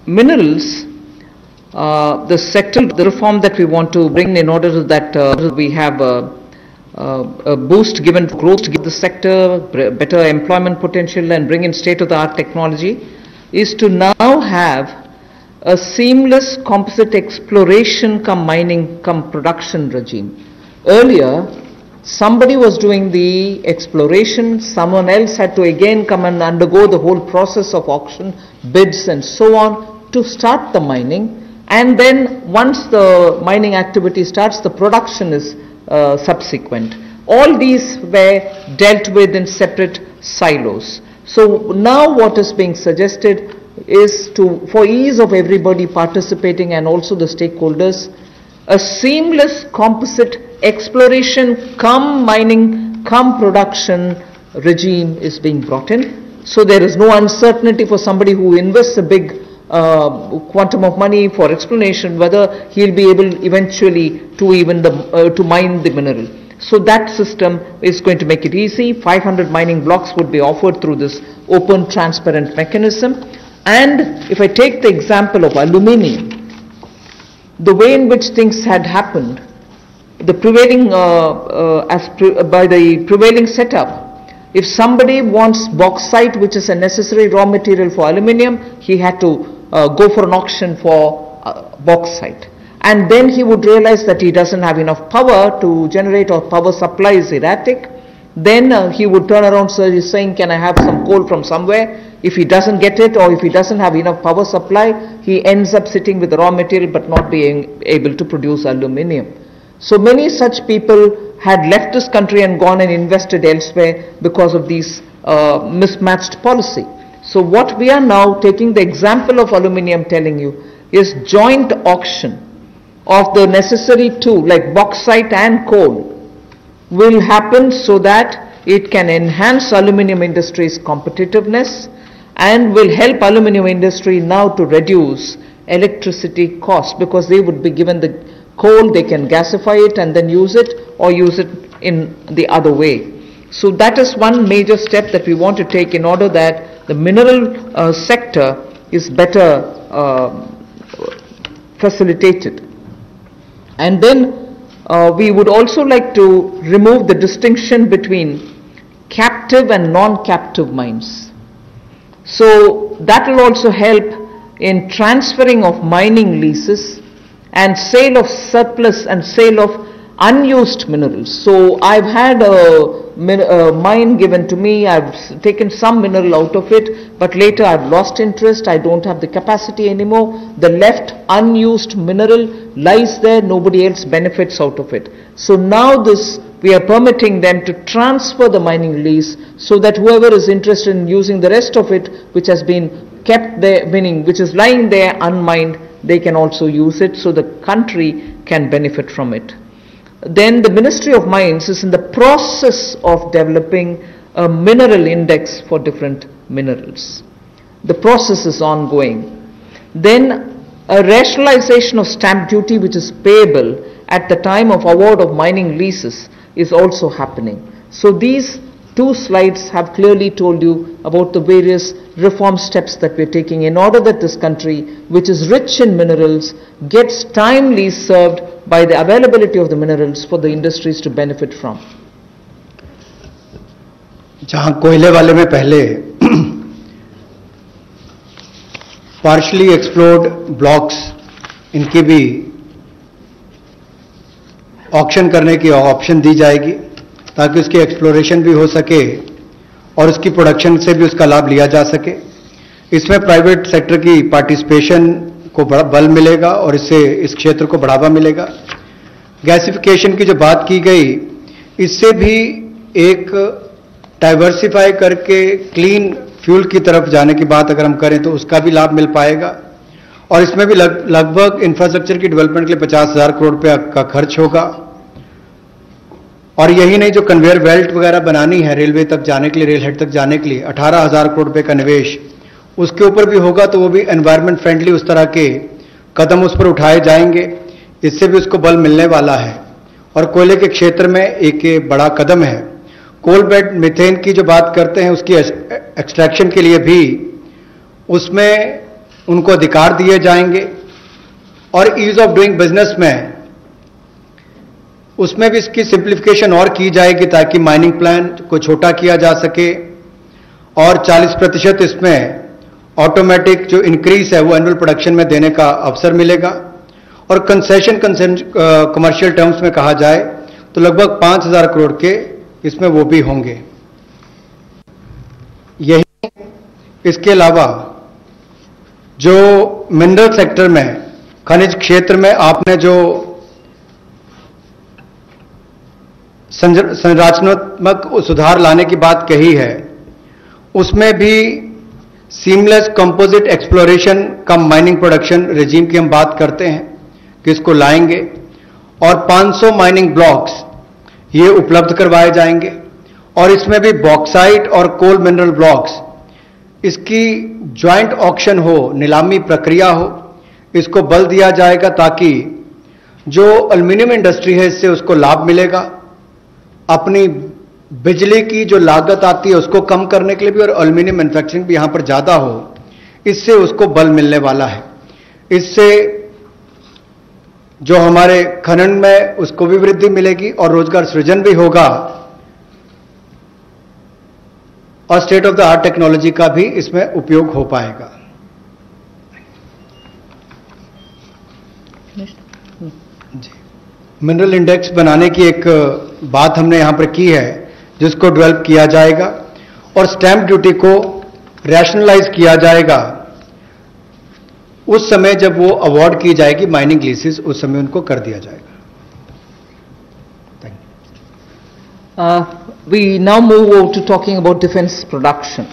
Minerals, the sectoral reform that we want to bring in order to that we have a boost given growth to give the sector, better employment potential and bring in state-of-the-art technology, is to now have a seamless composite exploration cum mining cum production regime. Earlier, somebody was doing the exploration, someone else had to again come and undergo the whole process of auction, bids and so on to start the mining, and then once the mining activity starts, the production is subsequent. All these were dealt with in separate silos. So now what is being suggested is to, for ease of everybody participating and also the stakeholders, a seamless composite exploration cum mining cum production regime is being brought in. So there is no uncertainty for somebody who invests a big quantum of money for exploration whether he'll be able eventually to even to mine the mineral. So that system is going to make it easy. 500 mining blocks would be offered through this open, transparent mechanism. And if I take the example of aluminium, the way in which things had happened, the prevailing by the prevailing setup, if somebody wants bauxite, which is a necessary raw material for aluminium, he had to go for an auction for bauxite. And then he would realize that he doesn't have enough power to generate, or power supply is erratic. Then he would turn around saying, can I have some coal from somewhere? If he doesn't get it, or if he doesn't have enough power supply, he ends up sitting with the raw material but not being able to produce aluminium. So many such people had left this country and gone and invested elsewhere because of these mismatched policy. So what we are now taking the example of aluminium telling you is joint auction of the necessary two, like bauxite and coal, will happen so that it can enhance aluminium industry's competitiveness and will help aluminium industry now to reduce electricity cost, because they would be given the coal, they can gasify it and then use it, or use it in the other way. So that is one major step that we want to take in order that the mineral sector is better facilitated. And then we would also like to remove the distinction between captive and non-captive mines. So that will also help in transferring of mining leases and sale of surplus and sale of unused minerals. So I've had a mine given to me, I've taken some mineral out of it, but later I've lost interest, I don't have the capacity anymore. The left unused mineral lies there, nobody else benefits out of it. So now we are permitting them to transfer the mining lease so that whoever is interested in using the rest of it, which has been kept there, meaning which is lying there unmined, they can also use it, so the country can benefit from it. Then the Ministry of Mines is in the process of developing a mineral index for different minerals. The process is ongoing. Then a rationalization of stamp duty, which is payable at the time of award of mining leases, is also happening. So these two slides have clearly told you about the various reform steps that we're taking in order that this country, which is rich in minerals, gets timely served by the availability of the minerals for the industries to benefit from. जहां कोयले वाले में पहले partially explored blocks, इनकी भी auction करने की option दी जाएगी ताकि उसकी एक्सप्लोरेशन भी हो सके और उसकी प्रोडक्शन से भी उसका लाभ लिया जा सके। इसमें प्राइवेट सेक्टर की पार्टिसिपेशन को बड़ा बल मिलेगा और इससे इस क्षेत्र को बढ़ावा मिलेगा। गैसिफिकेशन की जो बात की गई, इससे भी एक डाइवर्सिफाई करके क्लीन फ्यूल की तरफ जाने की बात अगर हम करें तो उसका भी लाभ मिल पाएगा। और इसमें भी लगभग इंफ्रास्ट्रक्चर की डेवलपमेंट के लिए 50,000 करोड़ रुपया का खर्च होगा। और यही नहीं, जो कन्वेयर बेल्ट वगैरह बनानी है रेलवे तक जाने के लिए, रेल हेड तक जाने के लिए 18,000 करोड़ रुपए का निवेश उसके ऊपर भी होगा, तो वो भी एनवायरमेंट फ्रेंडली उस तरह के कदम उस पर उठाए जाएंगे, इससे भी उसको बल मिलने वाला है। और कोयले के क्षेत्र में एक बड़ा कदम है। कोल बेड मीथेन की जो बात करते हैं, उसकी एक्सट्रैक्शन के लिए भी उसमें उनको अधिकार दिए जाएंगे। और ईज ऑफ डूइंग बिजनेस में उसमें भी इसकी सिंप्लीफिकेशन और की जाएगी ताकि माइनिंग प्लान को छोटा किया जा सके और 40% इसमें ऑटोमेटिक जो इंक्रीज है वो एनुअल प्रोडक्शन में देने का अवसर मिलेगा। और कंसेशन कमर्शियल टर्म्स में कहा जाए तो लगभग 5,000 करोड़ के इसमें वो भी होंगे। यही इसके अलावा जो मिनरल सेक्टर में खनिज क्षेत्र में आपने जो संरचनात्मक सुधार लाने की बात कही है, उसमें भी seamless composite exploration cum mining production regime की हम बात करते हैं कि इसको लाएंगे और 500 माइनिंग ब्लॉक्स ये उपलब्ध करवाए जाएंगे। और इसमें भी बॉक्साइट और कोल मिनरल ब्लॉक्स इसकी ज्वाइंट ऑक्शन हो, नीलामी प्रक्रिया हो, इसको बल दिया जाएगा ताकि जो एल्युमिनियम इंडस्ट्री है इससे उसको लाभ मिलेगा। अपनी बिजली की जो लागत आती है उसको कम करने के लिए भी और एल्युमिनियम मैन्युफैक्चरिंग भी यहां पर ज्यादा हो, इससे उसको बल मिलने वाला है। इससे जो हमारे खनन में उसको भी वृद्धि मिलेगी और रोजगार सृजन भी होगा और state of the art technology का भी इसमें उपयोग हो पाएगा। जी, मिनरल इंडेक्स बनाने की एक बात हमने यहां पर की है जिसको डेवलप किया जाएगा और स्टैंप ड्यूटी को रैशनलाइज किया जाएगा उस समय जब वो अवार्ड की जाएगी माइनिंग लीसेस, उस समय उनको कर दिया जाएगा। We now move over to talking about defense production.